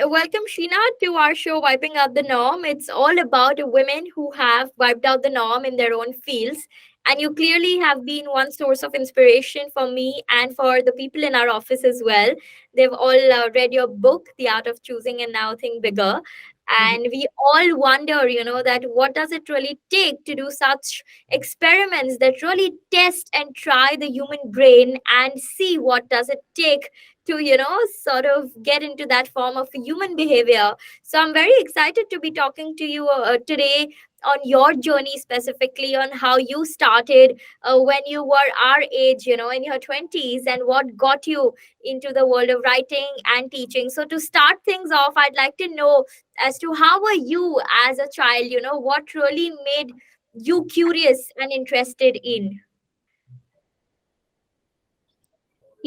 welcome Sheena to our show Wiping Out the Norm. It's all about women who have wiped out the norm in their own fields. And you clearly have been one source of inspiration for me and for the people in our office as well. They've all read your book, The Art of Choosing and Now Think Bigger. Mhm. And we all wonder, that what does it really take to do such experiments that really test and try the human brain and see what does it take to sort of get into that form of human behavior. So I'm very excited to be talking to you today on your journey, specifically on how you started when you were our age, in your 20s, and what got you into the world of writing and teaching. So to start things off, I'd like to know as to how were you as a child, what really made you curious and interested in.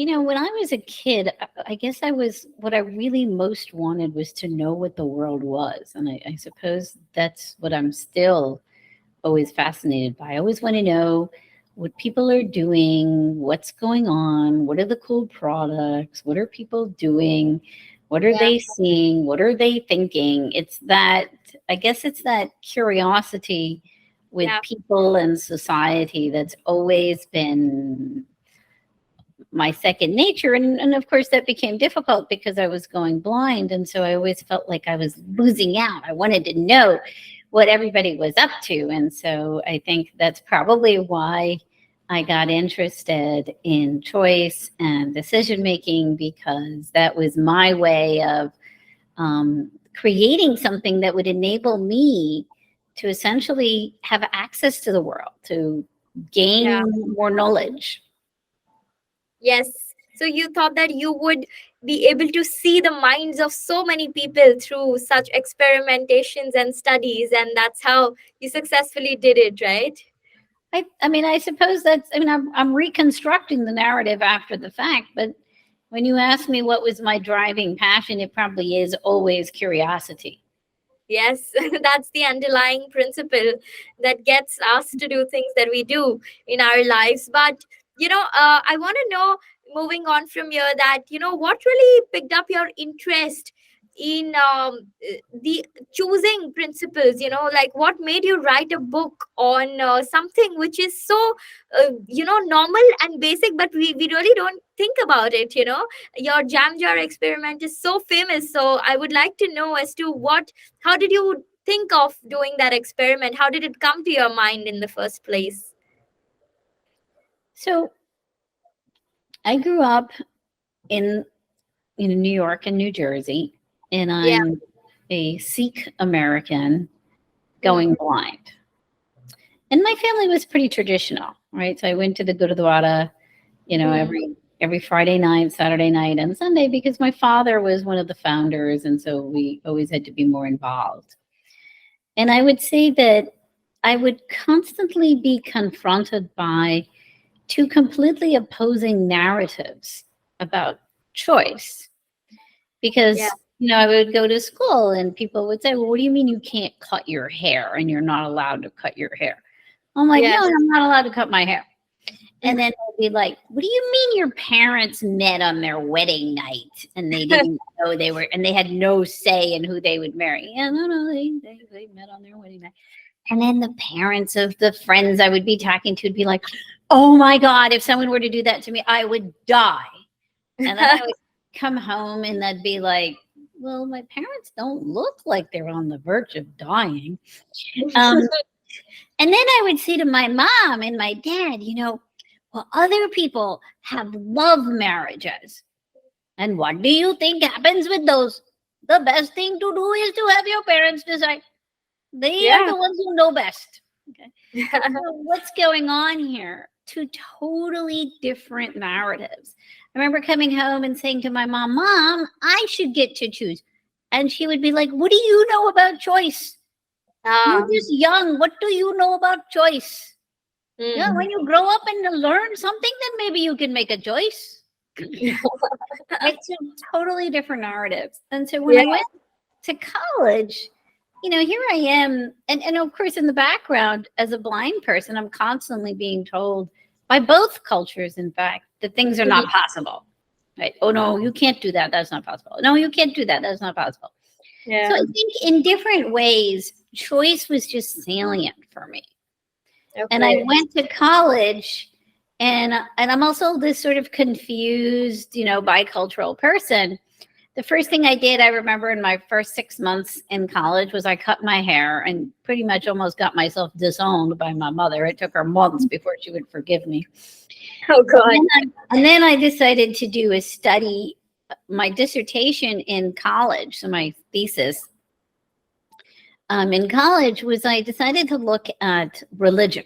When I was a kid, I guess what I really most wanted was to know what the world was. And I suppose that's what I'm still always fascinated by. I always want to know what people are doing, what's going on, what are the cool products, what are people doing, what are Yeah, they seeing, what are they thinking. I guess it's that curiosity with yeah. people and society that's always been my second nature. And of course, that became difficult because I was going blind. And so I always felt like I was losing out. I wanted to know what everybody was up to. And so I think that's probably why I got interested in choice and decision making, because that was my way of creating something that would enable me to essentially have access to the world, to Yeah. gain more knowledge. Yes. So you thought that you would be able to see the minds of so many people through such experimentations and studies, and that's how you successfully did it, right? I mean, I suppose I'm reconstructing the narrative after the fact, but when you ask me what was my driving passion, it probably is always curiosity. Yes, that's the underlying principle that gets us to do things that we do in our lives. But, I want to know, moving on from here, that, what really picked up your interest in the choosing principles, like what made you write a book on something which is so, normal and basic, but we really don't think about it, your jam jar experiment is so famous. So I would like to know as to how did you think of doing that experiment? How did it come to your mind in the first place? So I grew up in New York and New Jersey, and Yeah. I'm a Sikh American Mm. going blind. And my family was pretty traditional, right? So I went to the Gurdwara, Mm. every Friday night, Saturday night, and Sunday, because my father was one of the founders, and so we always had to be more involved. And I would say that I would constantly be confronted by two completely opposing narratives about choice. Yeah. Because, I would go to school and people would say, well, what do you mean you can't cut your hair and you're not allowed to cut your hair? I'm like, no, Yes. I'm not allowed to cut my hair. And then they'd be like, what do you mean your parents met on their wedding night and they didn't know and they had no say in who they would marry? Yeah, no, they met on their wedding night. And then the parents of the friends I would be talking to would be like, oh my God, if someone were to do that to me, I would die. And then I would come home and they'd be like, well, my parents don't look like they're on the verge of dying. Um, and then I would say to my mom and my dad, well, other people have love marriages. And what do you think happens with those? The best thing to do is to have your parents decide. They are Yeah. the ones who know best. Okay. So what's going on here? Two totally different narratives. I remember coming home and saying to my mom, Mom, I should get to choose. And she would be like, what do you know about choice? You're Ah. just young. What do you know about choice? Yeah, Mm. when you grow up and learn something, then maybe you can make a choice. Right? So totally different narratives. And so when Yeah. I went to college, here I am. And of course, in the background, as a blind person, I'm constantly being told by both cultures, in fact, that things are not Mhm. possible. Right? Oh no, you can't do that. That's not possible. No, you can't do that. That's not possible. So Yeah. I think in different ways, choice was just salient for me. And I Okay. went to college, and I'm also this sort of confused, bicultural person. The first thing I did, I remember in my first 6 months in college, was I cut my hair and pretty much almost got myself disowned by my mother. It took her months before she would forgive me. Oh God. And then I decided to do a study, my dissertation in college. So my thesis in college was I decided to look at religion.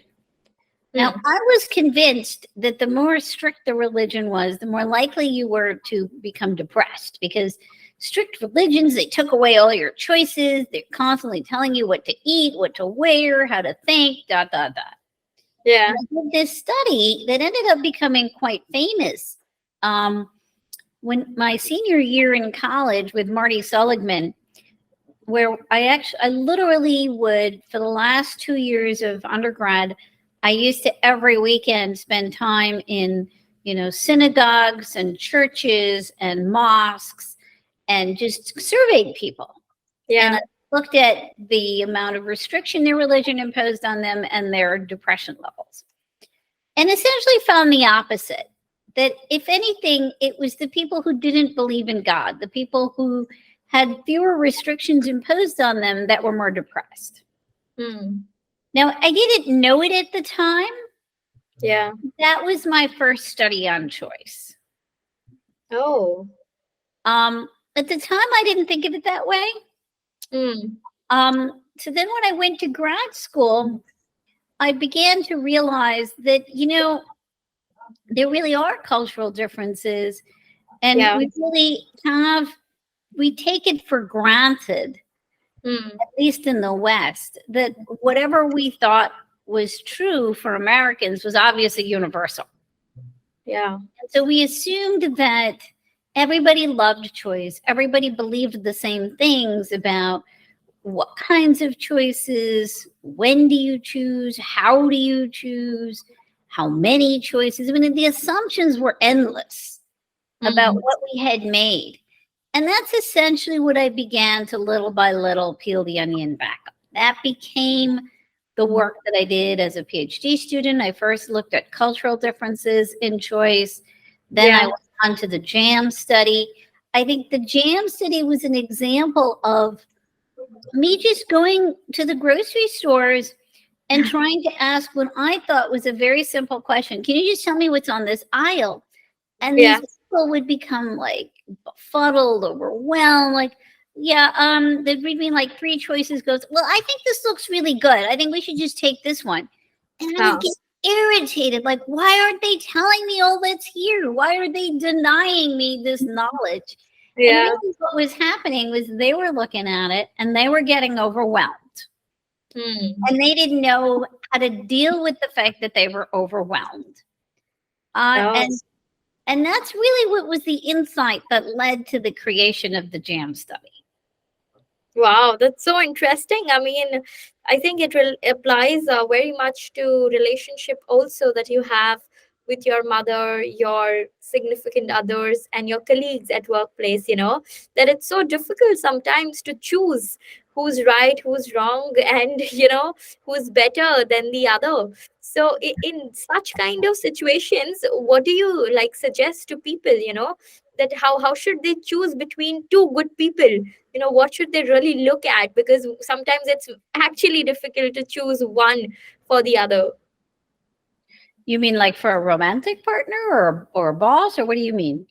Now, Hmm. I was convinced that the more strict the religion was, the more likely you were to become depressed, because strict religions, they took away all your choices. They're constantly telling you what to eat, what to wear, how to think, dot, dot, dot. Yeah. And I did this study that ended up becoming quite famous. When my senior year in college with Marty Seligman, where I literally would, for the last 2 years of undergrad, I used to every weekend spend time in, synagogues and churches and mosques, and just surveyed people. And Yeah. I looked at the amount of restriction their religion imposed on them and their depression levels. And essentially found the opposite, that if anything, it was the people who didn't believe in God, the people who had fewer restrictions imposed on them, that were more depressed. Hmm. Now, I didn't know it at the time. Yeah. That was my first study on choice. Oh. At the time, I didn't think of it that way. Hmm. So then when I went to grad school, I began to realize that, there really are cultural differences, and Yeah. we really we take it for granted, Hmm. at least in the West, that whatever we thought was true for Americans was obviously universal. Yeah. So we assumed that everybody loved choice, everybody believed the same things about what kinds of choices, when do you choose, how do you choose, how many choices. I mean, the assumptions were endless about Hmm. what we had made. And that's essentially what I began to little by little peel the onion back. That became the work that I did as a PhD student. I first looked at cultural differences in choice. Then I Yeah. went on to the JAM study. I think the JAM study was an example of me just going to the grocery stores and trying to ask what I thought was a very simple question. Can you just tell me what's on this aisle? And Yeah. these people would become like befuddled, overwhelmed, like, yeah, they'd read me like three choices, goes, well, I think this looks really good. I think we should just take this one. And I would Oh. get irritated, like, why aren't they telling me all that's here? Why are they denying me this knowledge? And Yeah. really what was happening was they were looking at it and they were getting overwhelmed. Hmm. And they didn't know how to deal with the fact that they were overwhelmed. Uh, Oh. and and that's really what was the insight that led to the creation of the JAM study. Wow, that's so interesting. I mean, I think it will applies very much to relationship also that you have with your mother, your significant others, and your colleagues at workplace. That it's so difficult sometimes to choose who's right, who's wrong, and who's better than the other. So, in such kind of situations, what do you like suggest to people? That how should they choose between two good people? What should they really look at, because sometimes it's actually difficult to choose one for the other. You mean like for a romantic partner or a boss, or what do you mean?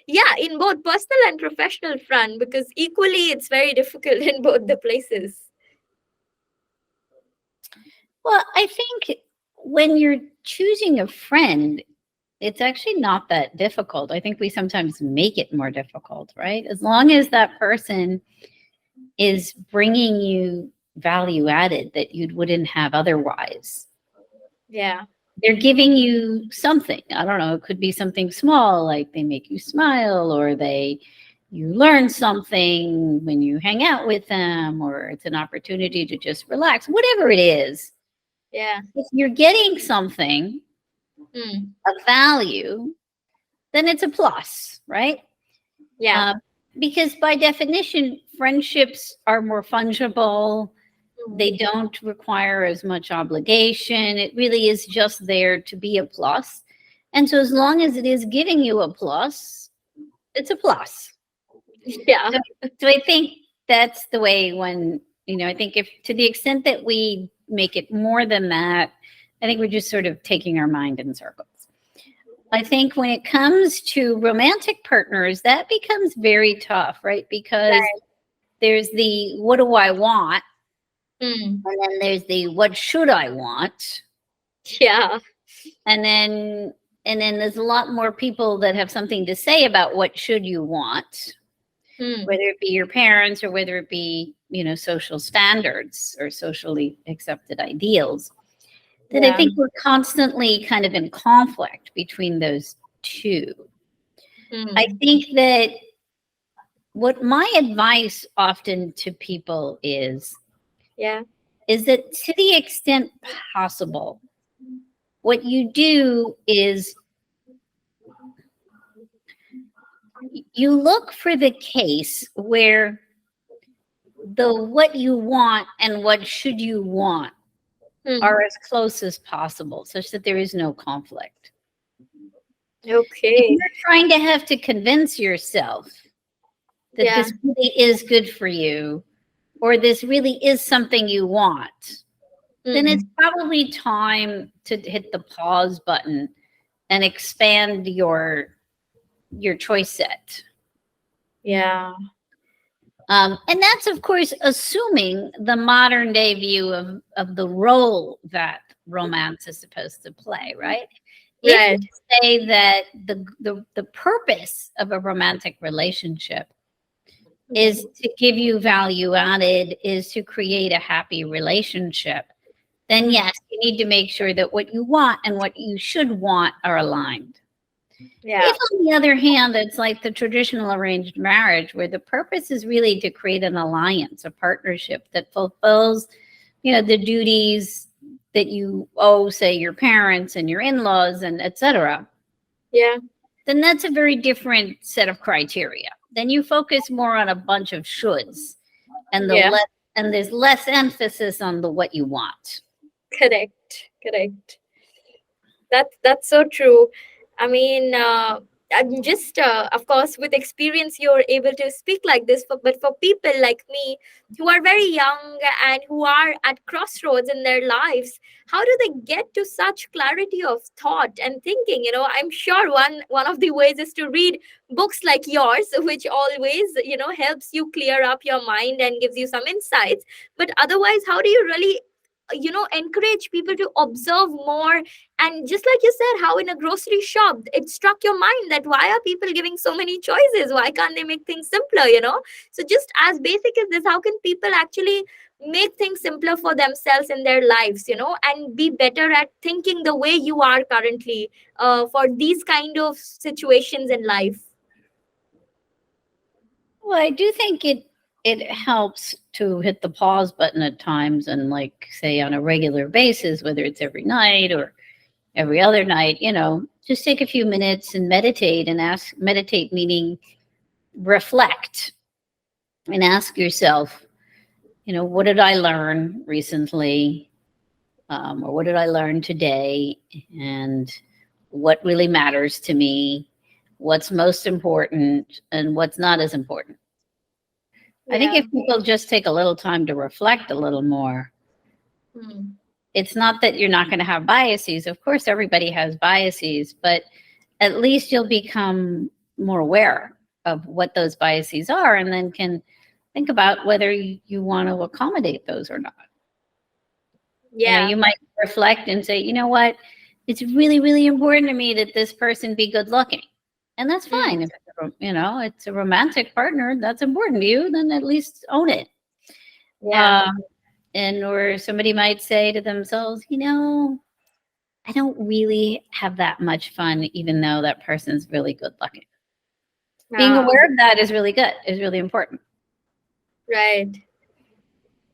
Yeah, in both personal and professional front, because equally it's very difficult in both the places. Well, I think when you're choosing a friend, it's actually not that difficult. I think we sometimes make it more difficult, right? As long as that person is bringing you value added that you wouldn't have otherwise. Yeah. They're giving you something. I don't know, it could be something small, like they make you smile, or you learn something when you hang out with them, or it's an opportunity to just relax, whatever it is. Yeah. If you're getting something Hmm. of value, then it's a plus, right? Yeah. Uh, because by definition, friendships are more fungible. They Mm. don't require as much obligation. It really is just there to be a plus. And so, as long as it is giving you a plus, it's a plus. Yeah. So, so I think that's the way when, I think if to the extent that we make it more than that, I think we're just sort of taking our mind in circles. I think when it comes to romantic partners, that becomes very tough, right? Because Right. there's the what do I want? Mm. And then there's the what should I want? Yeah. And then there's a lot more people that have something to say about what should you want, Mm. whether it be your parents or whether it be, social standards or socially accepted ideals. That I Yeah. think we're constantly kind of in conflict between those two. I Mm. think that what my advice often to people Yeah. is that to the extent possible, what you do is you look for the case where the what you want and what should you want Mm. are as close as possible, such that there is no conflict. If Okay. you're trying to have to convince yourself that Yeah. this really is good for you or this really is something you want, then it's Mm. probably time to hit the pause button and expand your choice set. Yeah. And that's, of course, assuming the modern day view of the role that romance is supposed to play, right? If we Right. say that the purpose of a romantic relationship is Mm. to give you value added, is to create a happy relationship, then Mm. yes, you need to make sure that what you want and what you should want are aligned. Yeah. If, on the other hand, it's like the traditional arranged marriage, where the purpose is really to create an alliance, a partnership that fulfills, the duties that you owe, say, your parents and your in-laws and etc., Yeah. then that's a very different set of criteria. Then you focus more on a bunch of shoulds, and Yeah. there's less emphasis on the what you want. Correct. Correct. That's so true. I mean, I'm just, of course, with experience, you're able to speak like this. But for people like me who are very young and who are at crossroads in their lives, how do they get to such clarity of thought and thinking? I'm sure one of the ways is to read books like yours, which always helps you clear up your mind and gives you some insights. But otherwise, how do you really encourage people to observe more? And just like you said, how in a grocery shop it struck your mind that why are people giving so many choices, why can't they make things simpler? So just as basic as this, how can people actually make things simpler for themselves in their lives, and be better at thinking the way you are currently, for these kind of situations in life? Well, I do think it helps to hit the pause button at times, and, like, say, on a regular basis, whether it's every night or every other night, just take a few minutes and meditate, and meditate meaning reflect, and ask yourself, what did I learn recently? Or what did I learn today? And what really matters to me? What's most important and what's not as important? I think Yeah. if people just take a little time to reflect a little more, Hmm. it's not that you're not going to have biases. Of course, everybody has biases, but at least you'll become more aware of what those biases are, and then can think about whether you want to accommodate those or not. Yeah. You might reflect and say, you know what, it's really, really important to me that this person be good looking. And that's Hmm. fine. If it's a romantic partner that's important to you, then at least own it. Yeah. Um, and or somebody might say to themselves, I don't really have that much fun, even though that person's really good looking. Being Ah, aware of that is really good, is really important. right.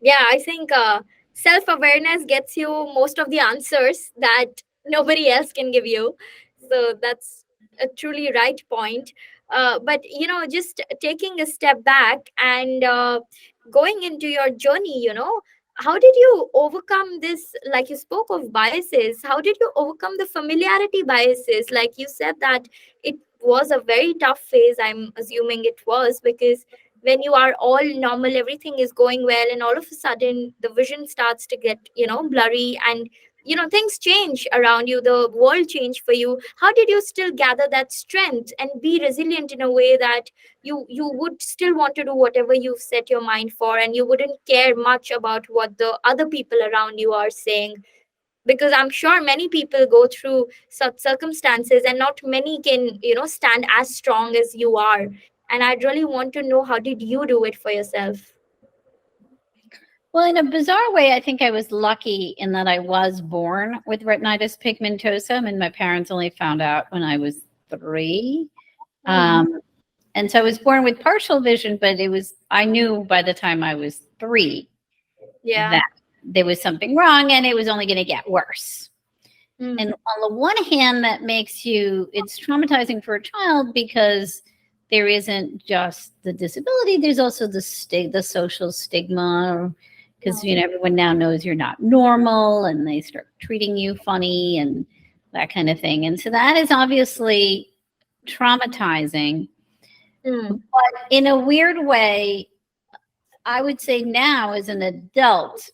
Yeah, I think self awareness gets you most of the answers that nobody else can give you. So that's a truly right point. But just taking a step back and going into your journey, how did you overcome this? Like you spoke of biases, how did you overcome the familiarity biases? Like you said that it was a very tough phase. I'm assuming it was, because when you are all normal, everything is going well, and all of a sudden the vision starts to get blurry, and things change around you, the world change for you. How did you still gather that strength and be resilient in a way that you would still want to do whatever you've set your mind for, and you wouldn't care much about what the other people around you are saying? Because I'm sure many people go through such circumstances, and not many can stand as strong as you are. And I'd really want to know, how did you do it for yourself? Well, in a bizarre way, I think I was lucky in that I was born with retinitis pigmentosa, and my parents only found out when I was 3. Hmm. Um, and so I was born with partial vision, but I knew by the time I was 3 Yeah. that there was something wrong and it was only going to get worse. Hmm. And on the one hand, that makes it's traumatizing for a child because there isn't just the disability, there's also the social stigma, because everyone now knows you're not normal and they start treating you funny and that kind of thing. And so that is obviously traumatizing. Hmm. But in a weird way, I would say now as an adult,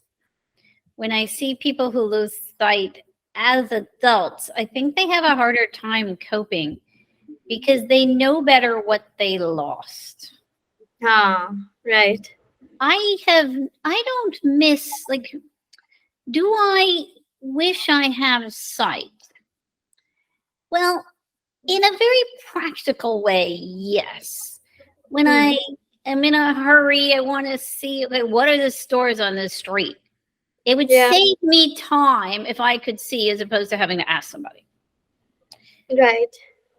when I see people who lose sight as adults, I think they have a harder time coping because they know better what they lost. Ah, right. I don't miss, like, do I wish I have sight? Well, in a very practical way, yes. When Hmm. I am in a hurry, I want to see, okay, what are the stores on this street? It would Yeah. save me time if I could see as opposed to having to ask somebody. Right.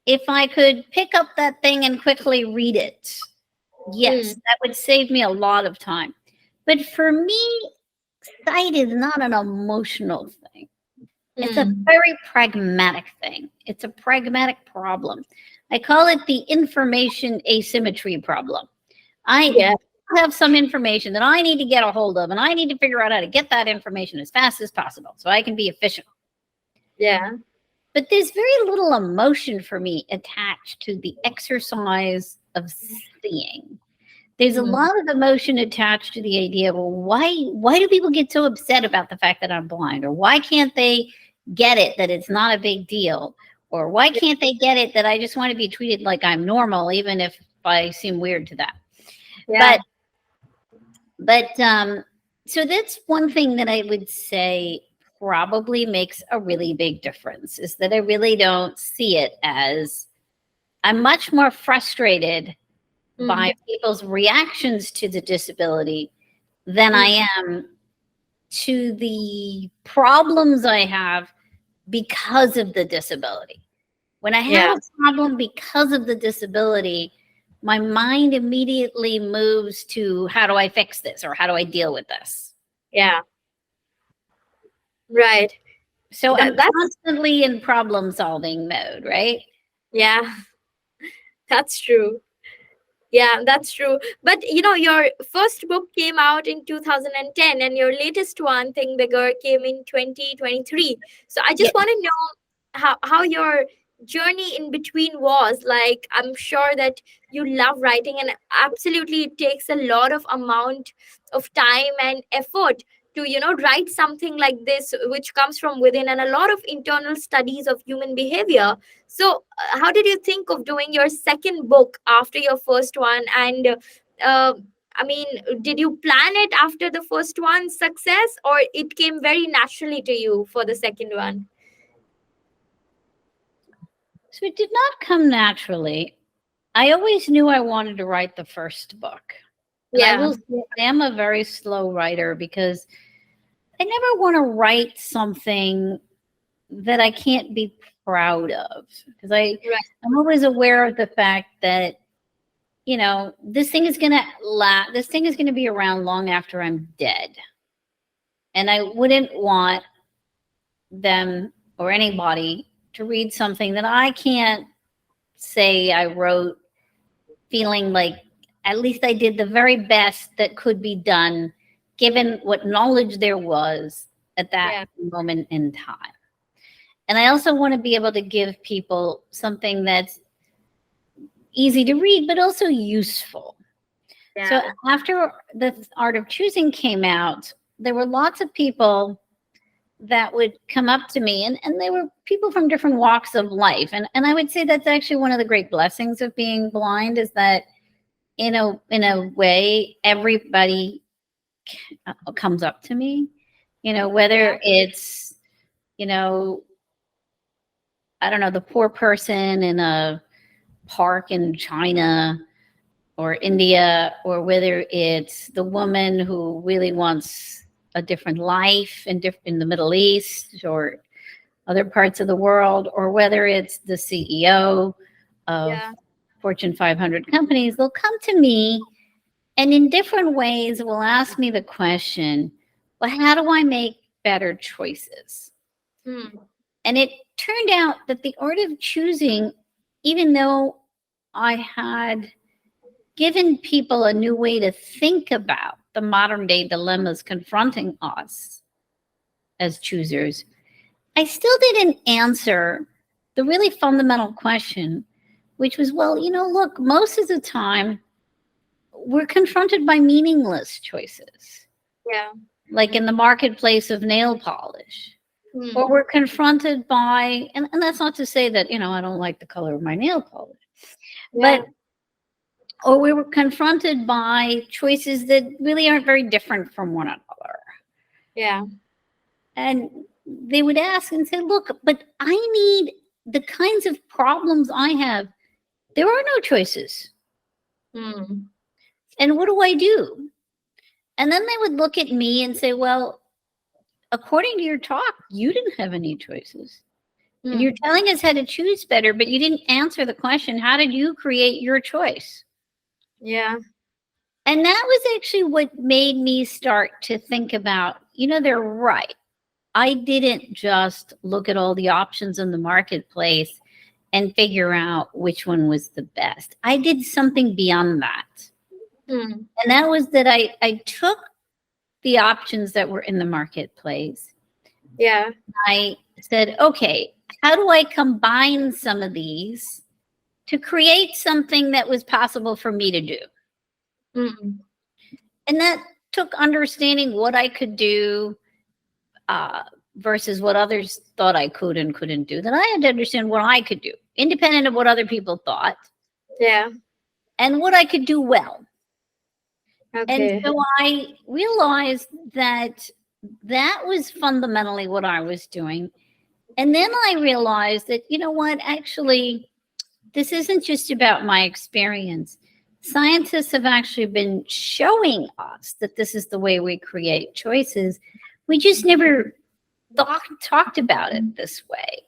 If I could pick up that thing and quickly read it, Hmm. yes, that would save me a lot of time. But for me, sight is not an emotional thing. It's a Hmm. very pragmatic thing. It's a pragmatic problem. I call it the information asymmetry problem. I Yeah. have some information that I need to get a hold of, and I need to figure out how to get that information as fast as possible so I can be efficient. Yeah. But there's very little emotion for me attached to the exercise of seeing. There's a Hmm. lot of emotion attached to the idea, well, why do people get so upset about the fact that I'm blind? Or why can't they get it that it's not a big deal? Or why can't they get it that I just want to be treated like I'm normal, even if I seem weird to them? Yeah. But but so that's one thing that I would say probably makes a really big difference, is that I really don't see it as, I'm much more frustrated by Hmm. people's reactions to the disability than Hmm. I am to the problems I have because of the disability. When I have Yeah. a problem because of the disability, my mind immediately moves to, how do I fix this or how do I deal with this? Yeah. Right. So I'm That's constantly in problem solving mode, right? yeah. That's true. Yeah, that's true. But your first book came out in 2010, and your latest one, Think Bigger, came in 2023. So I Yeah. just want to know how your journey in between was. Like, I'm sure that you love writing, and absolutely it takes a lot of amount of time and effort to write something like this, which comes from within, and a lot of internal studies of human behavior. So how did you think of doing your second book after your first one? And uh, I mean, did you plan it after the first one's success, or it came very naturally to you for the second one? So it did not come naturally. I always knew I wanted to write the first book. And I Yeah. will say I am a very slow writer because I never want to write something that I can't be proud of. Because Right. I'm always aware of the fact that, this thing is gonna this thing is gonna be around long after I'm dead. And I wouldn't want them or anybody to read something that I can't say I wrote feeling like at least I did the very best that could be done given what knowledge there was at that Yeah. moment in time. And I also want to be able to give people something that's easy to read, but also useful. So Yeah. after the Art of Choosing came out, there were lots of people that would come up to me, and they were people from different walks of life. And I would say that's actually one of the great blessings of being blind, is that in a way, everybody comes up to me, Yeah. whether it's, you know, I don't know, the poor person in a park in China or India, or whether it's the woman who really wants a different life in the Middle East or other parts of the world, or whether it's the CEO of Yeah. Fortune 500 companies. They'll come to me and in different ways will ask me the question, well, how do I make better choices? Hmm. And it turned out that the art of choosing, even though I had given people a new way to think about the modern day dilemmas confronting us as choosers, I still didn't answer the really fundamental question, which was, well, look, most of the time we're confronted by meaningless choices, Yeah. like in the marketplace of nail polish. Or Hmm. we're confronted by, and that's not to say that, I don't like the color of my nail polish, but Yeah. or we were confronted by choices that really aren't very different from one another. Yeah. And they would ask and say, look, but I need the kinds of problems I have. There are no choices. Hmm. And what do I do? And then they would look at me and say, well, according to your talk, you didn't have any choices. And you're Hmm. telling us how to choose better, but you didn't answer the question, how did you create your choice? Yeah. And that was actually what made me start to think about, they're right. I didn't just look at all the options in the marketplace and figure out which one was the best. I did something beyond that. Hmm. And that was that I took the options that were in the marketplace. Yeah. I said, okay, how do I combine some of these to create something that was possible for me to do? Hmm. And that took understanding what I could do uh, versus what others thought I could and couldn't do. Then I had to understand what I could do, independent of what other people thought, Yeah. and what I could do well. And Okay. so I realized that that was fundamentally what I was doing. And then I realized that, what, actually, this isn't just about my experience. Scientists have actually been showing us that this is the way we create choices. We just never talked about it this way.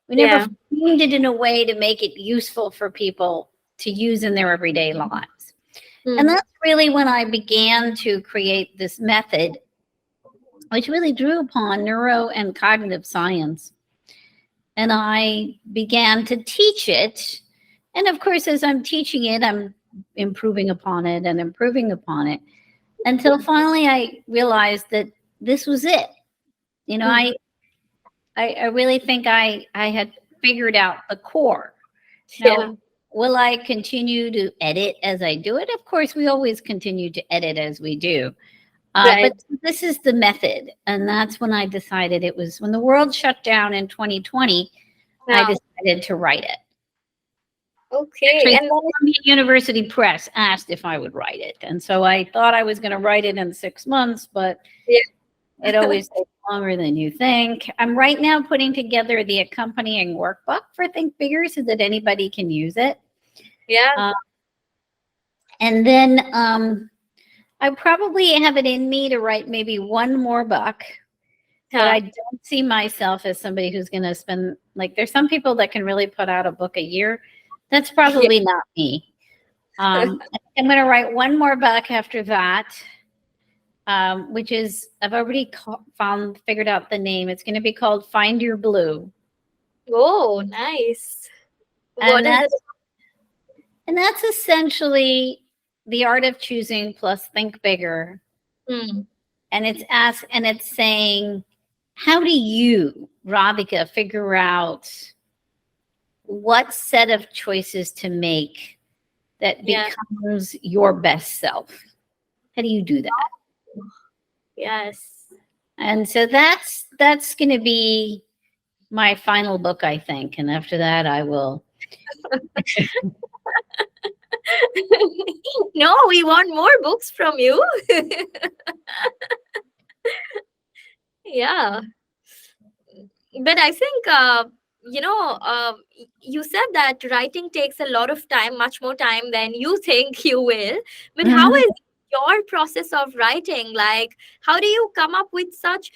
We never Yeah. framed it in a way to make it useful for people to use in their everyday lives. And Hmm. that's really when I began to create this method, which really drew upon neuro and cognitive science. And I began to teach it. And of course, as I'm teaching it, I'm improving upon it and improving upon it until finally I realized that this was it. You know, Hmm. I I really think I had figured out the core. Now, Yeah. will I continue to edit as I do it? Of course, we always continue to edit as we do. But Right. this is the method. And that's when I decided, it was when the world shut down in 2020, I Yeah. decided to write it. Okay. Actually, And that Columbia University Press asked if I would write it. And so I thought I was going to write it in 6 months, but is, it yeah. always takes longer than you think. I'm right now putting together the accompanying workbook for Think Bigger so that anybody can use it. Yeah. Uh, and then I probably have it in me to write maybe one more book, but Huh. I don't see myself as somebody who's going to spend, like, there's some people that can really put out a book a year. That's Yeah. probably not me. I think I'm going to write one more book after that, which is, I've already figured out the name. It's going to be called Find Your Blue. Oh, nice. And What is that's it? And that's essentially the art of choosing plus think bigger. Hmm. And it's saying, how do you, Radhika, figure out what set of choices to make that Yeah. becomes your best self? How do you do that? Yes. And so that's going to be my final book, I think. And after that, I will. No, we want more books from you. Yeah. But I think, you said that writing takes a lot of time, much more time than you think you will. But how Mhm. is your process of writing? Like, how do you come up with such,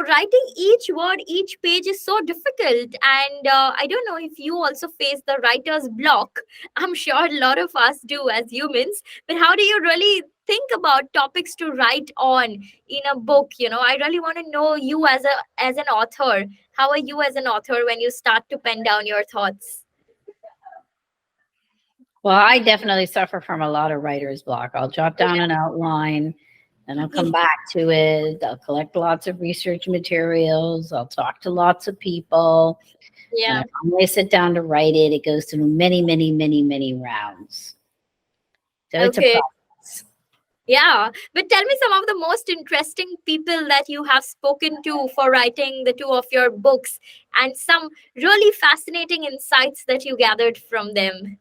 writing each word, each page is so difficult. And I don't know if you also face the writer's block. I'm sure a lot of us do as humans. But how do you really think about topics to write on in a book? I really want to know you as an author. How are you as an author when you start to pen down your thoughts? Well, I definitely suffer from a lot of writer's block. I'll jot Yeah. down an outline, then I'll come back to it. I'll collect lots of research materials. I'll talk to lots of people. When I Yeah. finally sit down to write it, it goes through many, many, many, many rounds. So it's a Okay. process. Yeah. But tell me some of the most interesting people that you have spoken to for writing the two of your books and some really fascinating insights that you gathered from them.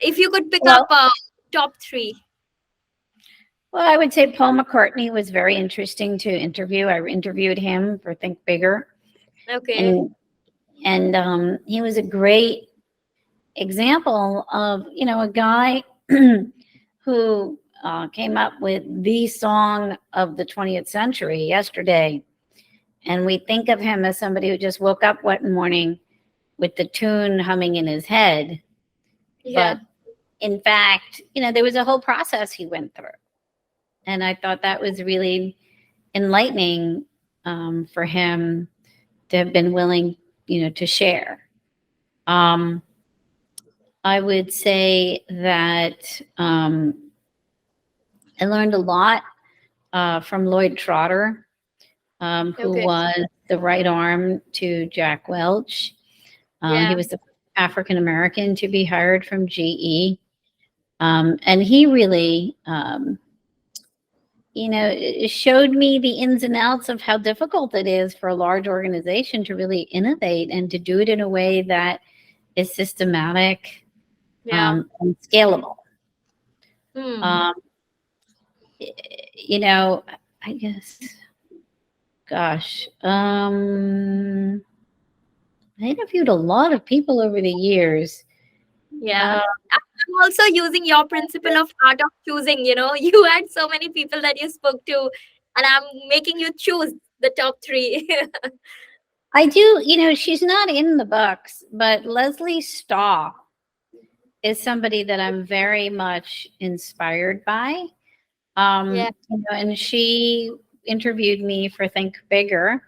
If you could pick up Well, top three. well, I would say Paul McCartney was very interesting to interview. I interviewed him for Think Bigger, Okay. and he was a great example of a guy who came up with the song of the 20th century yesterday, and we think of him as somebody who just woke up one morning with the tune humming in his head, Yeah. but in fact, there was a whole process he went through, and I thought that was really enlightening for him to have been willing, to share. Um, I would say that I learned a lot from Lloyd Trotter, who Okay. was the right arm to Jack Welch. He Yeah. was the African American to be hired from GE. And he really, it showed me the ins and outs of how difficult it is for a large organization to really innovate and to do it in a way that is systematic Yeah. and scalable. Hmm. Um, you know, I guess, gosh, I interviewed a lot of people over the years. Yeah. Uh, I'm also using your principle of art of choosing. You had so many people that you spoke to, and I'm making you choose the top three. I do, she's not in the books, but Leslie Staw is somebody that I'm very much inspired by. Yeah. And she interviewed me for Think Bigger.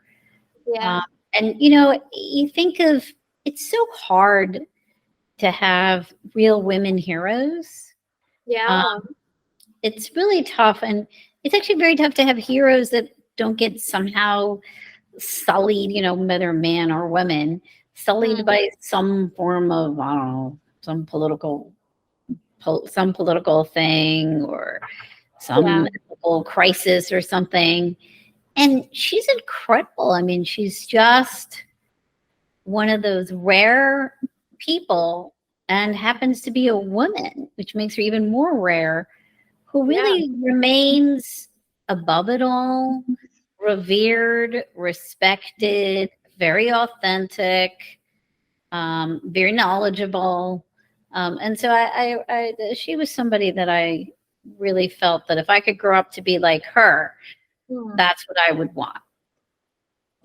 Yeah. Um, and, you think of it's so hard to have real women heroes. Um, Yeah. it's really tough. And it's actually very tough to have heroes that don't get somehow sullied, whether man or women, sullied Hmm. by some form of, I don't know, some political thing or Yeah. some ethical crisis or something. And she's incredible. I mean, she's just one of those rare people and happens to be a woman, which makes her even more rare, who Yeah. really remains above it all, revered, respected, very authentic, very knowledgeable. And so she was somebody that I really felt that if I could grow up to be like her, Hmm. that's what I would want.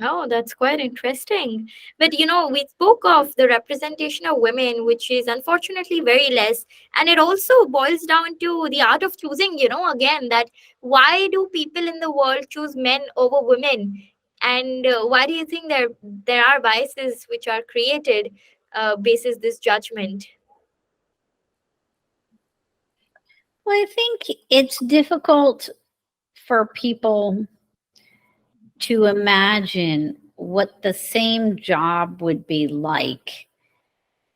Oh, that's quite interesting. But we spoke of the representation of women, which is unfortunately very less. And it also boils down to the art of choosing, again, that why do people in the world choose men over women? And why do you think there are biases which are created basis this judgment? Well, I think it's difficult for people to imagine what the same job would be like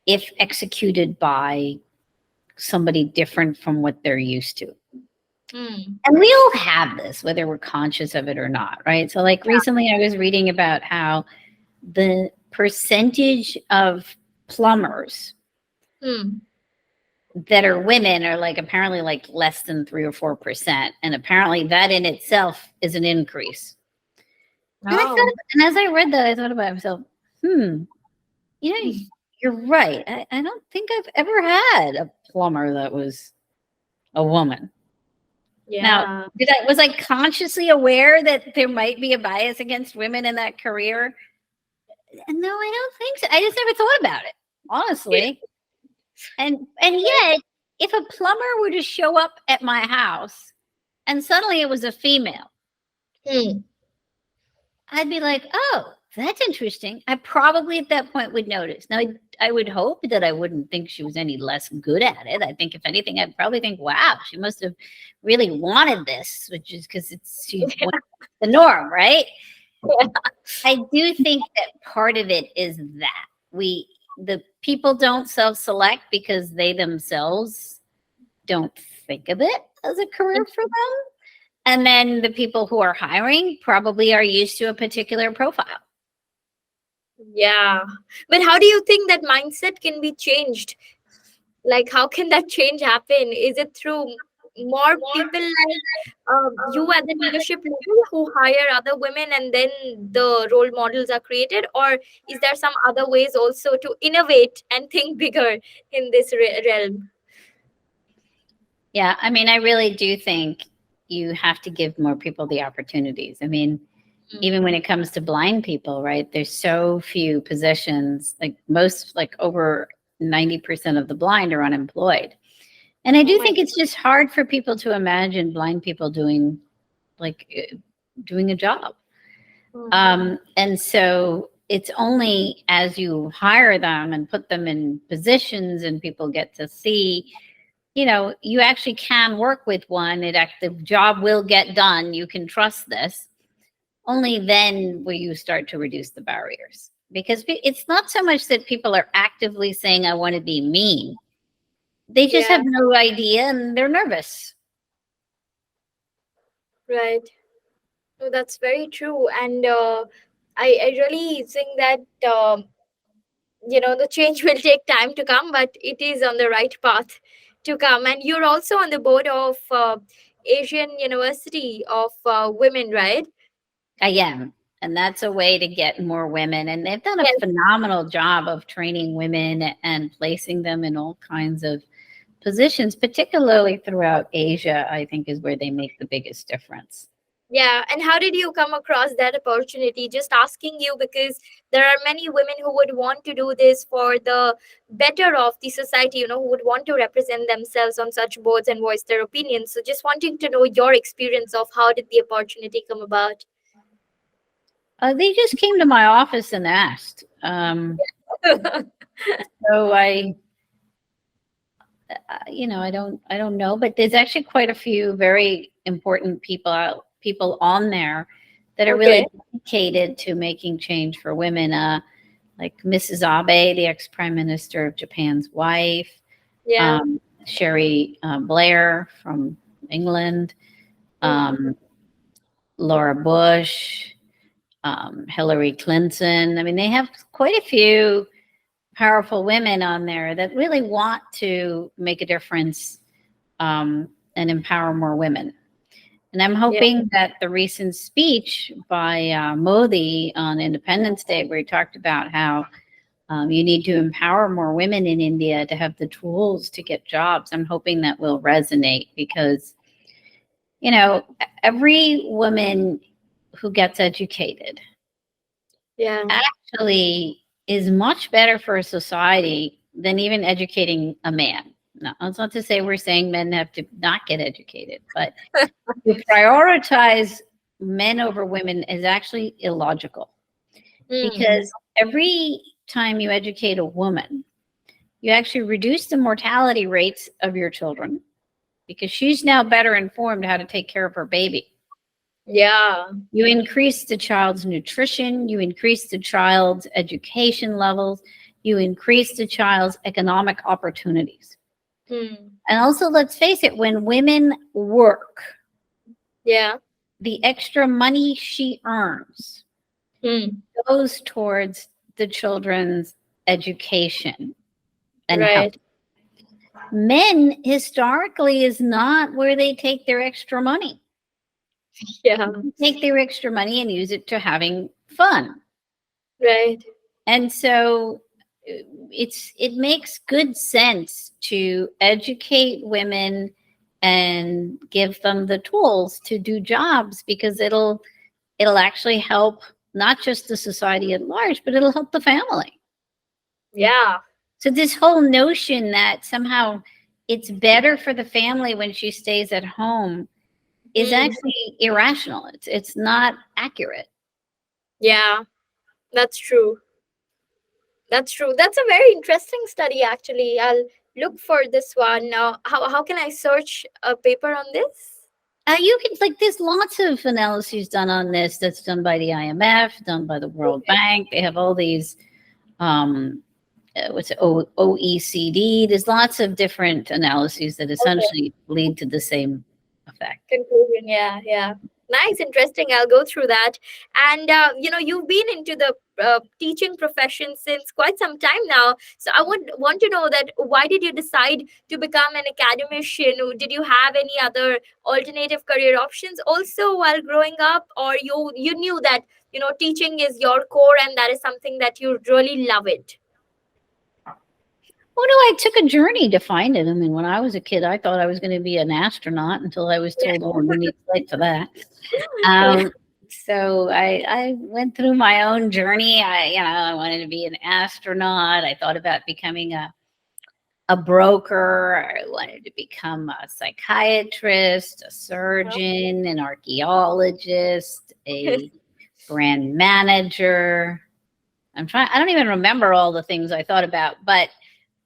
if executed by somebody different from what they're used to. Hmm. And we all have this, whether we're conscious of it or not, right? So, like recently, I was reading about how the percentage of plumbers Hmm. that are women are like apparently like less than 3 or 4%. And apparently, that in itself is an increase. And I Oh. thought, and as I read that, I thought about myself, hmm, you know, you're right. I don't think I've ever had a plumber that was a woman. Now, Yeah. was I consciously aware that there might be a bias against women in that career? No, I don't think so. I just never thought about it, honestly. And yet, if a plumber were to show up at my house and suddenly it was a female, Hmm. I'd be like, oh, that's interesting. I probably at that point would notice. Now, I would hope that I wouldn't think she was any less good at it. I think, if anything, I'd probably think, wow, she must have really wanted this, which is because she's the norm, right? I do think that part of it is that the people don't self-select because they themselves don't think of it as a career for them. And then the people who are hiring probably are used to a particular profile. Yeah. But how do you think that mindset can be changed? Like, how can that change happen? Is it through more people like you at the leadership level who hire other women and then the role models are created? Or is there some other ways also to innovate and think bigger in this realm? Yeah, I mean, I really do think you have to give more people the opportunities. I mean, Mm. even when it comes to blind people, right? There's so few positions, like over 90% of the blind are unemployed. And I Oh do my think it's just hard for people to imagine blind people like doing a job. God. And so it's only as you hire them and put them in positions and people get to see, you actually can work with one. The job will get done. You can trust this. Only then will you start to reduce the barriers, because it's not so much that people are actively saying, I want to be mean. They just Yeah, have no idea and they're nervous. right. No, that's very true. And I really think that the change will take time to come, but it is on the right path to come. And you're also on the board of Asian University of Women, right? I am. And that's a way to get more women. And they've done a Yes. phenomenal job of training women and placing them in all kinds of positions, particularly throughout Asia, I think is where they make the biggest difference. Yeah, and how did you come across that opportunity? Just asking you because there are many women who would want to do this for the better of the society, who would want to represent themselves on such boards and voice their opinions. So just wanting to know your experience of how did the opportunity come about? They just came to my office and asked. So I don't know, but there's actually quite a few very important people on there that are Okay. really dedicated to making change for women. Like Mrs. Abe, the ex-prime minister of Japan's wife, Yeah. Sherry Blair from England, Mm. um, Laura Bush, Hillary Clinton. I mean, they have quite a few powerful women on there that really want to make a difference, and empower more women. And I'm Yeah. hoping that the recent speech by Modi on Independence Day, where he talked about how you need to empower more women in India to have the tools to get jobs, I'm hoping that will resonate, because, every woman who gets educated Yeah. actually is much better for a society than even educating a man. No, that's not to say we're saying men have to not get educated, but to prioritize men over women is actually illogical, Mm. because every time you educate a woman, you actually reduce the mortality rates of your children. because she's now better informed how to take care of her baby. Yeah. You increase the child's nutrition, you increase the child's education levels, you increase the child's economic opportunities. Hmm. And also, let's face it, when women work, Yeah. the extra money she earns Hmm. goes towards the children's education and health. Right. Men historically is not where they take their extra money. Yeah. They take their extra money and use it to having fun. Right. And so it makes good sense to educate women and give them the tools to do jobs, because it'll actually help not just the society at large, but it'll help the family. Yeah. So this whole notion that somehow it's better for the family when she stays at home is Hmm. actually irrational. It's not accurate. Yeah. That's true. That's true. That's a very interesting study, actually. I'll look for this one. Now, how can I search a paper on this? You can, like, there's lots of analyses done on this that's done by the IMF, done by the World Okay. Bank. They have all these, what's it, OECD. There's lots of different analyses that Okay. essentially lead to the same effect. Conclusion. Yeah. Yeah. Nice. Interesting. I'll go through that. And, you've been into the teaching profession since quite some time now. So I would want to know that why did you decide to become an academician? Or did you have any other alternative career options also while growing up? Or you knew that, teaching is your core and that is something that you really love it? Well, no, I took a journey to find it. I mean, when I was a kid, I thought I was going to be an astronaut until I was Yeah. told, "Oh, you need to for that." Yeah. So I went through my own journey. I wanted to be an astronaut. I thought about becoming a broker. I wanted to become a psychiatrist, a surgeon, an archaeologist, a brand manager. I don't even remember all the things I thought about, but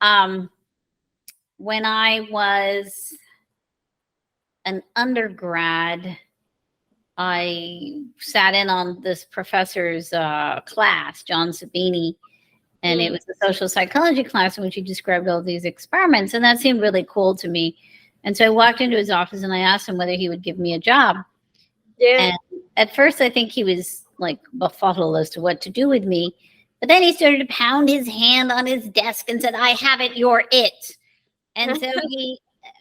um, when I was an undergrad, I sat in on this professor's class, John Sabini, and it Mm. was a social psychology class in which he described all these experiments, and that seemed really cool to me. And so I walked into his office and I asked him whether he would give me a job. Yeah. And at first, I think he was like befuddled as to what to do with me. But then he started to pound his hand on his desk and said, "I have it, you're it." And so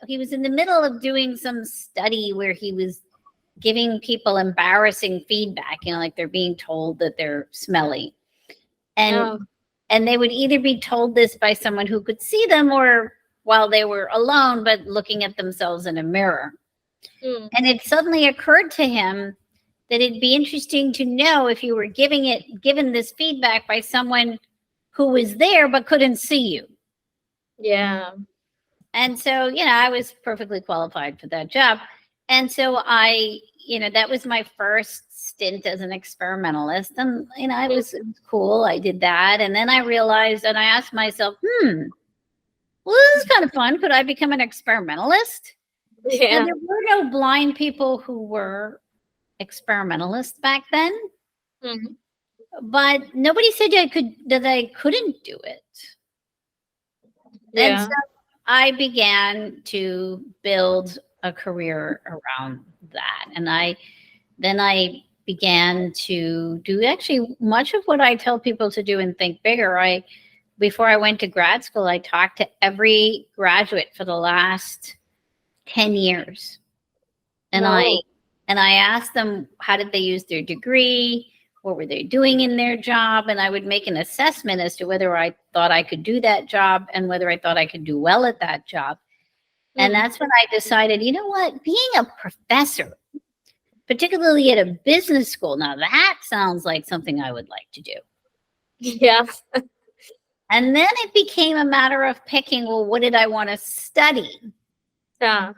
he was in the middle of doing some study where he was giving people embarrassing feedback, like they're being told that they're smelly. And Oh. and they would either be told this by someone who could see them, or while they were alone but looking at themselves in a mirror. Mm. And it suddenly occurred to him that it'd be interesting to know if you were given this feedback by someone who was there but couldn't see you. Yeah. And so, I was perfectly qualified for that job. And so that was my first stint as an experimentalist. And, it was cool. I did that. And then I realized, and I asked myself, well, this is kind of fun. Could I become an experimentalist? Now, Yeah. there were no blind people who were experimentalists back then, Mhm. but nobody said that I couldn't do it. And so Yeah. I began to build a career around that. And then I began to do actually much of what I tell people to do and think bigger. Before I went to grad school, I talked to every graduate for the last 10 years. And I No. and I asked them, how did they use their degree? What were they doing in their job? And I would make an assessment as to whether I thought I could do that job and whether I thought I could do well at that job. And Mm. that's when I decided, you know what, being a professor, particularly at a business school, now that sounds like something I would like to do. Yeah. And then it became a matter of picking, well, what did I want to study? Yeah.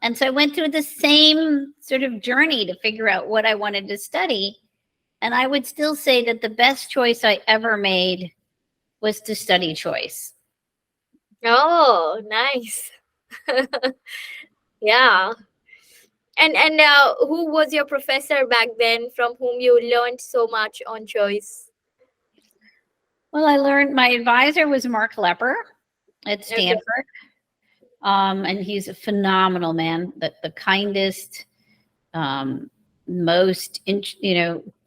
And so I went through the same sort of journey to figure out what I wanted to study. And I would still say that the best choice I ever made was to study choice. Oh, nice. Yeah. And who was your professor back then from whom you learned so much on choice? Well, I learned my advisor was Mark Lepper at Okay. Stanford. And he's a phenomenal man, the kindest, um, most,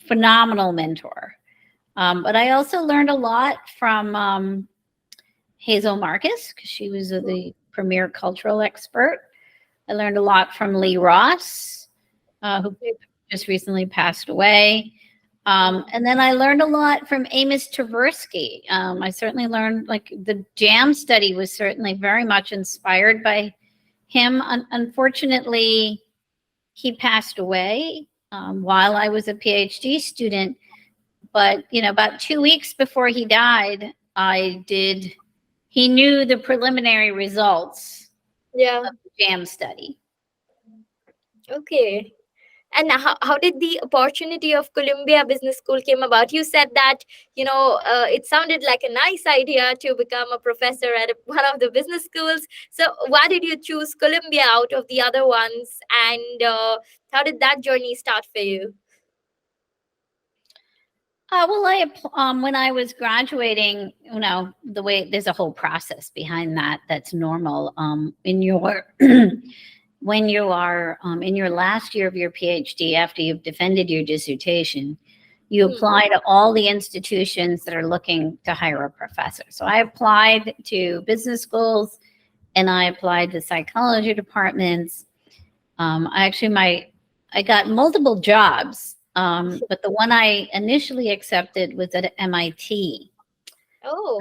phenomenal mentor. But I also learned a lot from Hazel Marcus because she was the premier cultural expert. I learned a lot from Lee Ross, who just recently passed away. And then I learned a lot from Amos Tversky. I certainly learned, like, the JAM study was certainly very much inspired by him. Unfortunately, he passed away while I was a PhD student. But, about 2 weeks before he died, he knew the preliminary results Yeah. of the JAM study. Okay. And how did the opportunity of Columbia Business School came about? You said that, it sounded like a nice idea to become a professor at one of the business schools. So why did you choose Columbia out of the other ones? And how did that journey start for you? Well, when I was graduating, the way there's a whole process behind that that's normal. In your when you are in your last year of your PhD, after you've defended your dissertation, you Hmm. apply to all the institutions that are looking to hire a professor. So I applied to business schools, and I applied to psychology departments. I got multiple jobs, but the one I initially accepted was at MIT. Oh,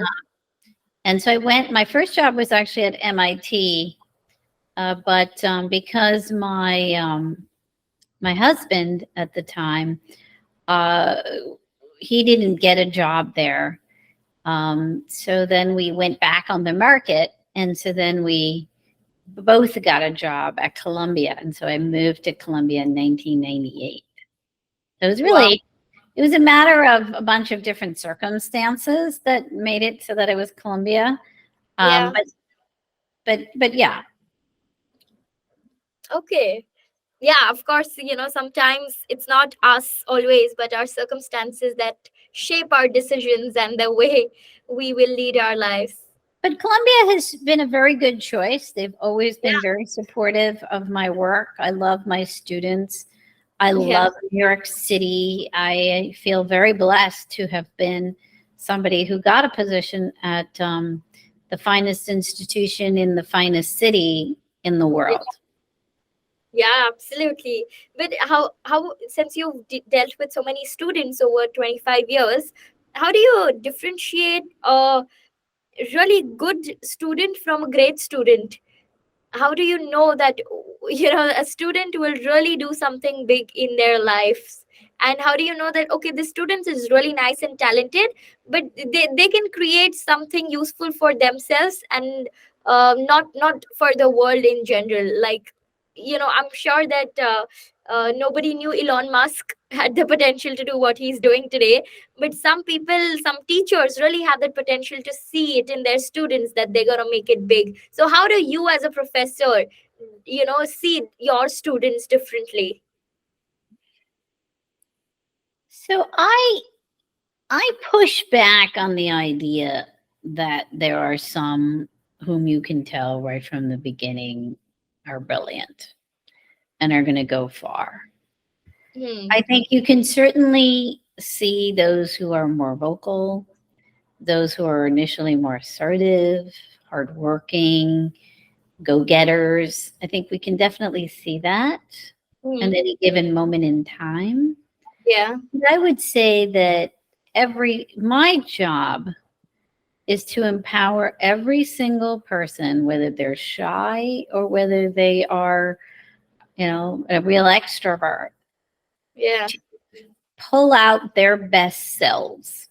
And so I went. My first job was actually at MIT, but because my husband at the time, uh, he didn't get a job there. So then we went back on the market, and so then we both got a job at Columbia, and so I moved to Columbia in 1998. So wow. it was a matter of a bunch of different circumstances that made it so that it was Columbia. Yeah. But yeah. Okay. Yeah, of course, sometimes it's not us always, but our circumstances that shape our decisions and the way we will lead our lives. But Columbia has been a very good choice. They've always been Yeah. very supportive of my work. I love my students. I Yeah. love New York City. I feel very blessed to have been somebody who got a position at the finest institution in the finest city in the Yeah. world. Yeah, absolutely. But how since you've dealt with so many students over 25 years, how do you differentiate a really good student from a great student? How do you know that a student will really do something big in their lives? And how do you know that, okay, this student is really nice and talented, but they can create something useful for themselves and not for the world in general? Like, I'm sure that nobody knew Elon Musk had the potential to do what he's doing today, but some people, some teachers really have that potential to see it in their students that they're going to make it big. So how do you as a professor see your students differently? So I push back on the idea that there are some whom you can tell right from the beginning are brilliant and are going to go far. Hmm. I think you can certainly see those who are more vocal, those who are initially more assertive, hardworking, go getters. I think we can definitely see that at Hmm. any given moment in time. Yeah. But I would say that my job is to empower every single person, whether they're shy or whether they are, a real extrovert, Yeah. pull out their best selves.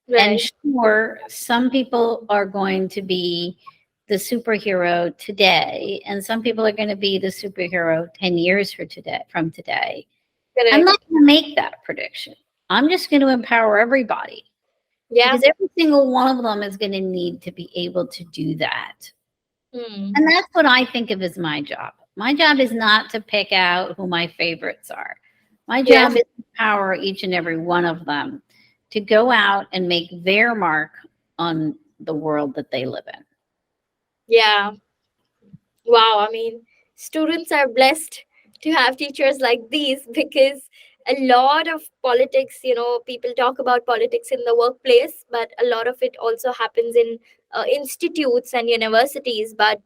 And Right. sure, some people are going to be the superhero today, and some people are going to be the superhero 10 years from today. I'm Correct. not going to make that prediction. I'm just going to empower everybody Yeah. because every single one of them is going to need to be able to do that. Hmm. And that's what I think of as my job. My job is not to pick out who my favorites are. My Yeah. job is to empower each and every one of them to go out and make their mark on the world that they live in. Yeah. Wow, I mean, students are blessed to have teachers like these, because a lot of politics, people talk about politics in the workplace, but a lot of it also happens in institutes and universities. But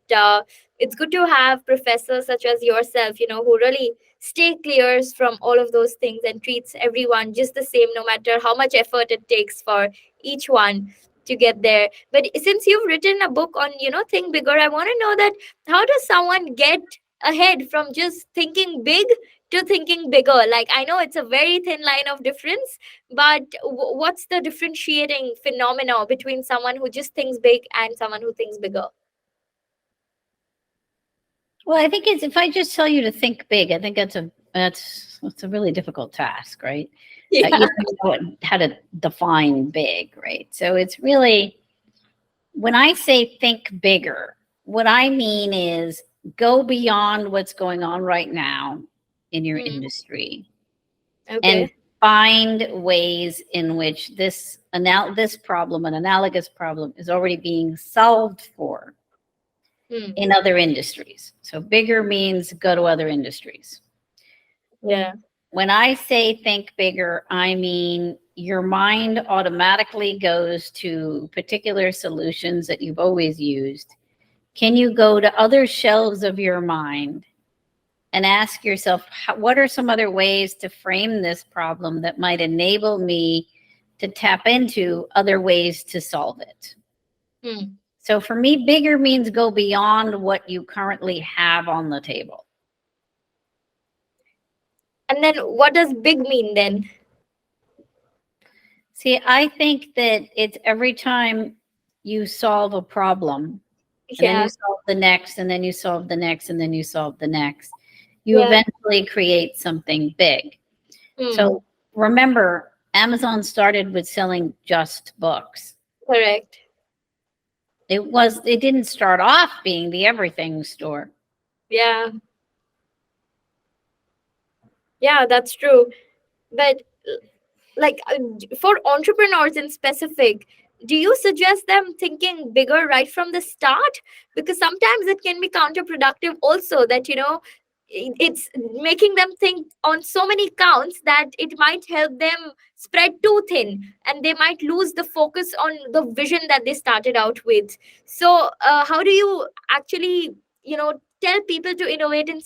it's good to have professors such as yourself, who really stay clear from all of those things and treats everyone just the same, no matter how much effort it takes for each one to get there. But since you've written a book on, think bigger, I want to know that how does someone get ahead from just thinking big to thinking bigger? Like, I know it's a very thin line of difference, but what's the differentiating phenomena between someone who just thinks big and someone who thinks bigger? Well, I think it's if I just tell you to think big, I think that's a really difficult task, right? Yeah. You don't know how to define big, right? So it's really when I say think bigger, what I mean is go beyond what's going on right now in your Mm, industry and okay. find ways in which this problem, an analogous problem, is already being solved for Mm, in other industries. So bigger means go to other industries. yeah. When I say think bigger, I mean your mind automatically goes to particular solutions that you've always used. Can you go to other shelves of your mind and ask yourself, what are some other ways to frame this problem that might enable me to tap into other ways to solve it? Mm. So for me, bigger means go beyond what you currently have on the table. And then what does big mean then? See, I think that it's every time you solve a problem and then you Yeah. solve the next, and then you solve the next, and then you solve the next, you Yeah. eventually create something big. Mm, So remember, Amazon started with selling just books. correct. It didn't start off being the everything store. Yeah. Yeah, that's true. But like for entrepreneurs in specific, do you suggest them thinking bigger right from the start? Because sometimes it can be counterproductive also, that it's making them think on so many counts that it might help them spread too thin, and they might lose the focus on the vision that they started out with. So how do you actually tell people to innovate in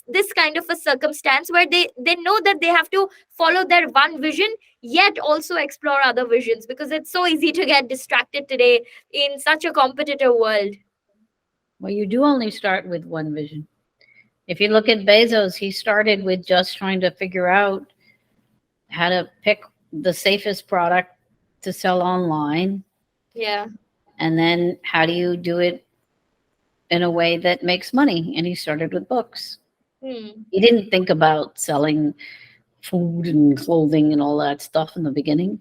this kind of a circumstance where they know that they have to follow their one vision, yet also explore other visions, because it's so easy to get distracted today in such a competitive world. Well, you do only start with one vision. If you look at Bezos, he started with just trying to figure out how to pick the safest product to sell online. Yeah. And then how do you do it in a way that makes money? And he started with books. Hmm. He didn't think about selling food and clothing and all that stuff in the beginning.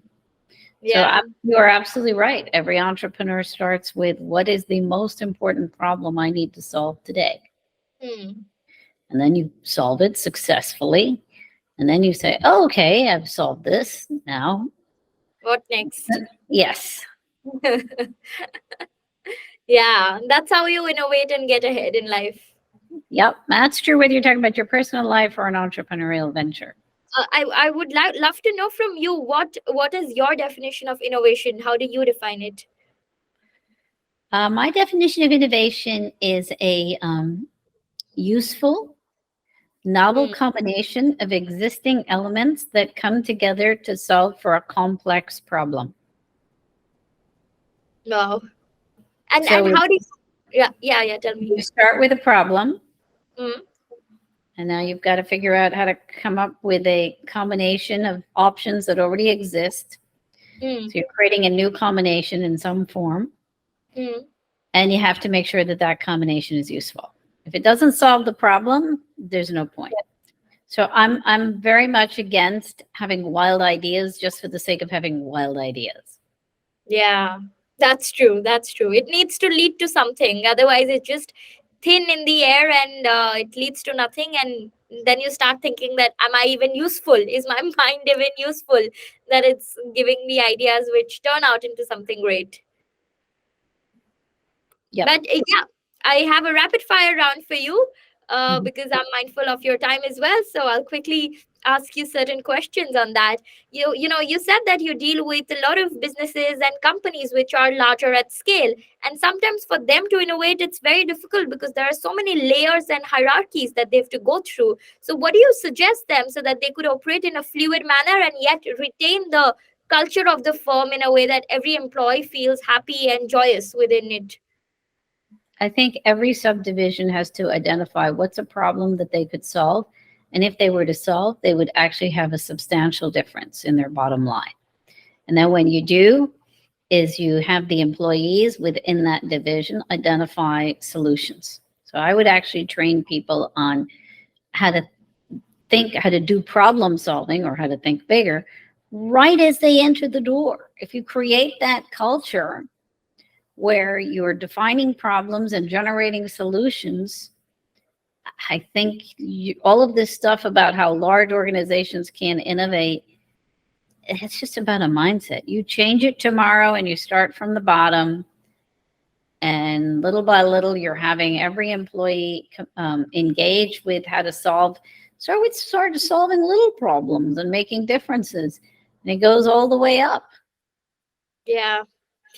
So Yeah. you are absolutely right. Every entrepreneur starts with what is the most important problem I need to solve today? Hmm. And then you solve it successfully. And then you say, oh, okay, I've solved this. Now, What next? yes. Yeah, that's how you innovate and get ahead in life. Yep. That's true whether you're talking about your personal life or an entrepreneurial venture. I would love to know from you, what is your definition of innovation? How do you define it? My definition of innovation is a useful, novel Hmm. combination of existing elements that come together to solve for a complex problem. Wow. And So how do you, yeah, tell me. you start with a problem, Hmm. and now you've got to figure out how to come up with a combination of options that already exist. Hmm. So you're creating a new combination in some form, Hmm. and you have to make sure that that combination is useful. If it doesn't solve the problem, there's no point. So I'm very much against having wild ideas just for the sake of having wild ideas. Yeah, that's true. That's true. It needs to lead to something. Otherwise, it just thin in the air, and it leads to nothing. And then you start thinking that, am I even useful? Is my mind even useful? That it's giving me ideas which turn out into something great. Yep. But yeah, I have a rapid fire round for you, Mhm. because I'm mindful of your time as well. So I'll quickly ask you certain questions on that. You said that you deal with a lot of businesses and companies which are larger at scale, and sometimes for them to innovate, it's very difficult because there are so many layers and hierarchies that they have to go through. So what do you suggest them so that they could operate in a fluid manner and yet retain the culture of the firm in a way that every employee feels happy and joyous within it? I think every subdivision has to identify what's a problem that they could solve. And if they were to solve, they would actually have a substantial difference in their bottom line. And then when you do, is you have the employees within that division identify solutions. So I would actually train people on how to think, how to do problem solving or how to think bigger right as they enter the door. If you create that culture where you're defining problems and generating solutions, I think all of this stuff about how large organizations can innovate, it's just about a mindset. You change it tomorrow and you start from the bottom, and little by little, you're having every employee engage with how to start solving little problems and making differences. And it goes all the way up. Yeah,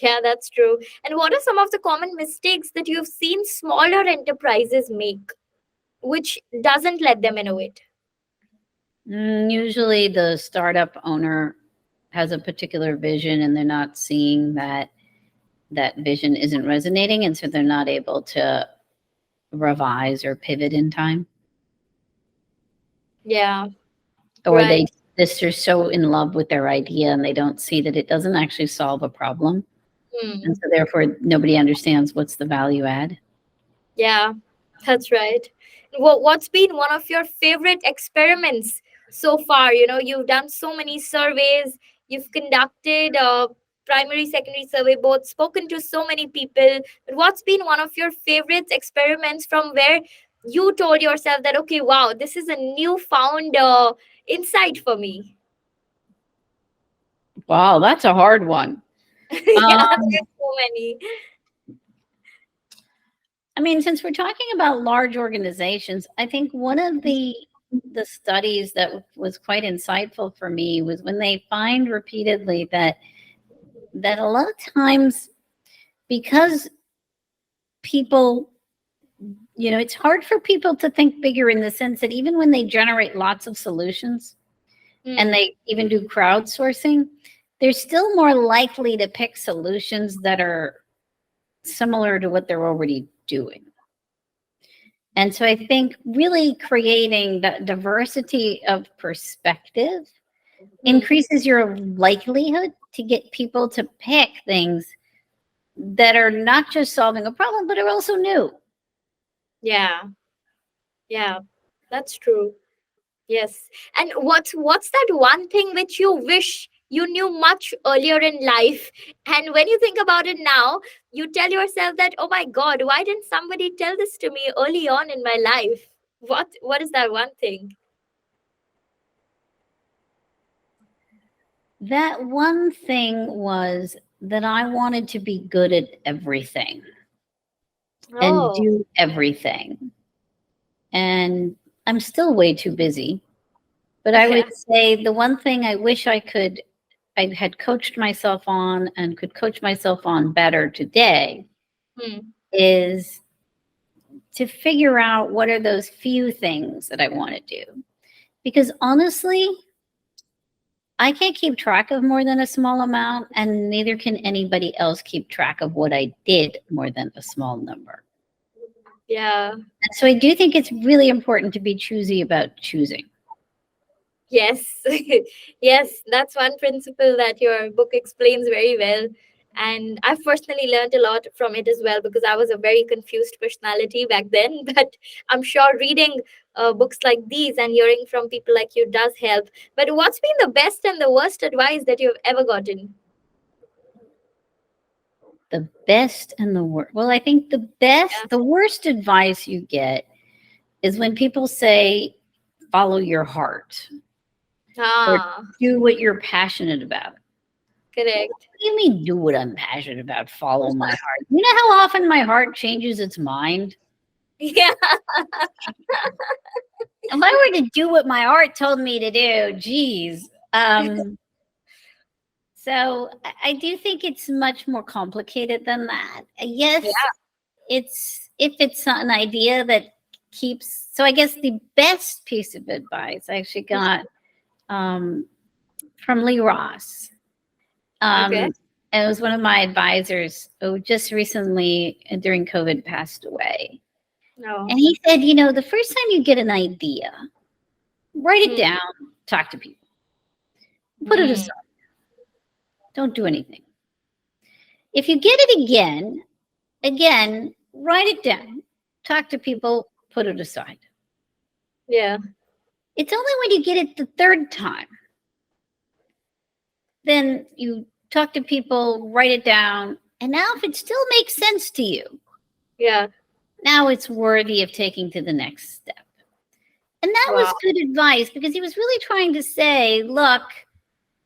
yeah, that's true. And what are some of the common mistakes that you've seen smaller enterprises make, which doesn't let them innovate? Usually, the startup owner has a particular vision and they're not seeing that that vision isn't resonating. And so they're not able to revise or pivot in time. Yeah, Or right. they're so in love with their idea and they don't see that it doesn't actually solve a problem. And Hmm. so therefore nobody understands what's the value add. Yeah, that's right. What's been one of your favorite experiments so far? You've done so many surveys, you've conducted a primary, secondary survey, both spoken to so many people. But what's been one of your favorite experiments from where you told yourself that, okay, wow, this is a newfound insight for me? Wow, that's a hard one. Yeah, Um, there's so many. I mean, since we're talking about large organizations, I think one of the studies that was quite insightful for me was when they find repeatedly that a lot of times, because people, it's hard for people to think bigger in the sense that even when they generate lots of solutions and Hmm. they even do crowdsourcing, they're still more likely to pick solutions that are similar to what they're already doing. And so I think really creating that diversity of perspective Hmm. increases your likelihood to get people to pick things that are not just solving a problem, but are also new. Yeah, yeah, that's true. Yes. And what's that one thing which you wish you knew much earlier in life? And when you think about it now, you tell yourself that, oh my God, why didn't somebody tell this to me early on in my life? What is that one thing? That one thing was that I wanted to be good at everything and Oh, do everything. And I'm still way too busy. But I yeah. would say the one thing I had coached myself on and could coach myself on better today Hmm. is to figure out what are those few things that I want to do. Because honestly, I can't keep track of more than a small amount, and neither can anybody else keep track of what I did more than a small number. Yeah. And so I do think it's really important to be choosy about choosing. Yes, yes, that's one principle that your book explains very well. And I've personally learned a lot from it as well because I was a very confused personality back then. But I'm sure reading books like these and hearing from people like you does help. But what's been the best and the worst advice that you've ever gotten? The best and the worst. Well, I think the worst advice you get is when people say, follow your heart or Ah, do what you're passionate about. Well, what correct. do you mean, do what I'm passionate about? Follow my heart. You know how often my heart changes its mind? Yeah. If I were to do what my heart told me to do, geez. So I do think it's much more complicated than that. Yes, it's if it's an idea that keeps. So I guess the best piece of advice I actually got um, from Lee Ross. Okay. And it was one of my advisors who just recently during COVID passed away. No. And he said, the first time you get an idea, write it Hmm. down, talk to people, put it Hmm. aside, don't do anything. If you get it again, write it down, talk to people, put it aside. Yeah. It's only when you get it the third time, then you talk to people, write it down, and now if it still makes sense to you, Yeah. now it's worthy of taking to the next step. And that Wow. was good advice because he was really trying to say, look,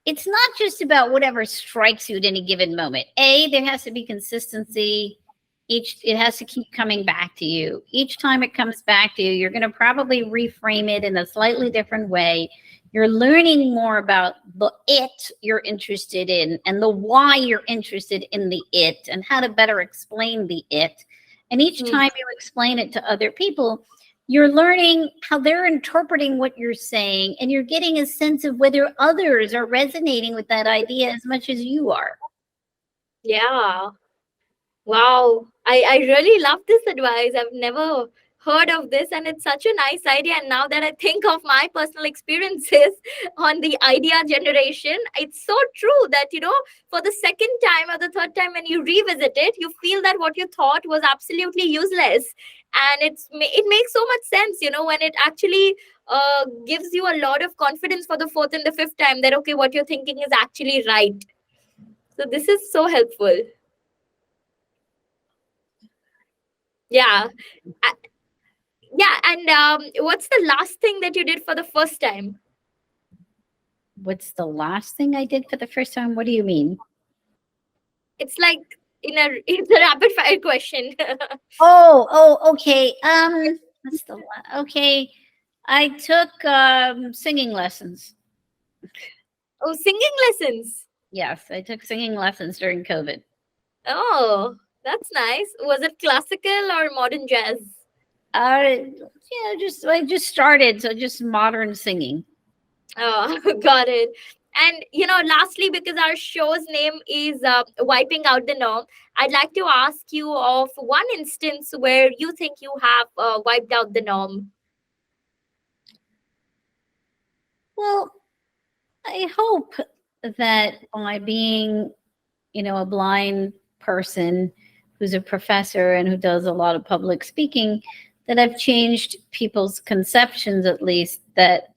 it's not just about whatever strikes you at any given moment. There has to be consistency. It has to keep coming back to you. Each time it comes back to you, you're going to probably reframe it in a slightly different way. You're learning more about the it you're interested in and the why you're interested in the it and how to better explain the it. And each Hmm. time you explain it to other people, you're learning how they're interpreting what you're saying, and you're getting a sense of whether others are resonating with that idea as much as you are. Yeah. Wow, I really love this advice. I've never heard of this, and it's such a nice idea. And now that I think of my personal experiences on the idea generation, it's so true that, for the second time or the third time when you revisit it, you feel that what you thought was absolutely useless. And it makes so much sense, when it actually gives you a lot of confidence for the fourth and the fifth time that, okay, what you're thinking is actually right. So this is so helpful. Yeah. Yeah, and what's the last thing that you did for the first time? What's the last thing I did for the first time? What do you mean? It's like it's a rapid fire question. Okay. Okay. I took singing lessons. Oh, singing lessons. Yes, I took singing lessons during COVID. Oh, that's nice. Was it classical or modern jazz? Just I just started, so just modern singing. Oh, got it. And lastly, because our show's name is Wiping Out the Norm, I'd like to ask you of one instance where you think you have wiped out the norm. Well, I hope that by being, a blind person who's a professor and who does a lot of public speaking, that I've changed people's conceptions, at least, that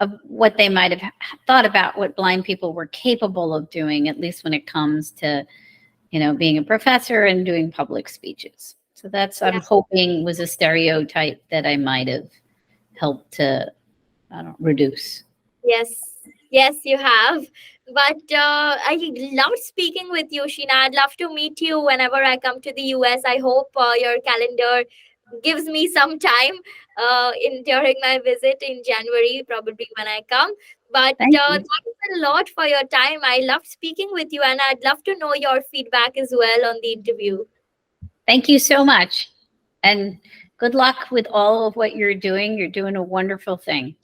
of what they might have thought about what blind people were capable of doing, at least when it comes to, being a professor and doing public speeches. So that's, I'm Yeah. hoping, was a stereotype that I might have helped to, I don't know, reduce. Yes, yes, you have. But I loved speaking with you, Sheena. I'd love to meet you whenever I come to the US. I hope your calendar gives me some time in during my visit in January, probably when I come. But Thank you. thanks a lot for your time. I loved speaking with you, and I'd love to know your feedback as well on the interview. Thank you so much. And good luck with all of what you're doing. You're doing a wonderful thing.